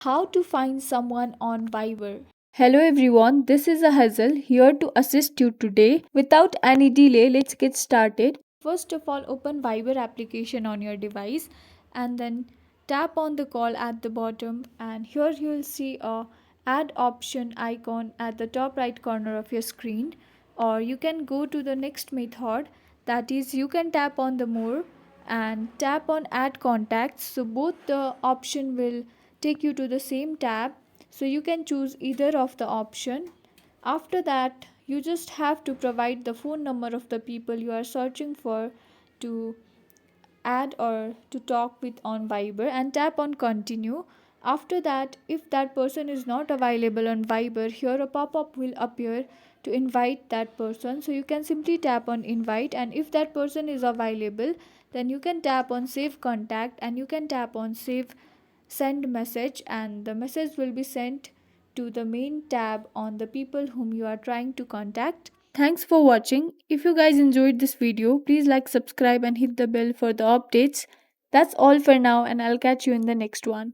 How to find someone on Viber. Hello everyone, this is a Hazel here to assist you today. Without any delay, let's get started. First of all, open Viber application on your device and then tap on the call at the bottom, and here you will see a add option icon at the top right corner of your screen. Or you can go to the next method, that is you can tap on the more and tap on add contacts, so both the option will take you to the same tab, so you can choose either of the option. After that, you just have to provide the phone number of the people you are searching for to add or to talk with on Viber, and tap on continue. After that, if that person is not available on Viber, here a pop-up will appear to invite that person, so you can simply tap on invite, and if that person is available, then you can tap on save contact and you can tap on save send message, and the message will be sent to the main tab on the people whom you are trying to contact. Thanks for watching. If you guys enjoyed this video, please like, subscribe and hit the bell for the updates. That's all for now, and I'll catch you in the next one.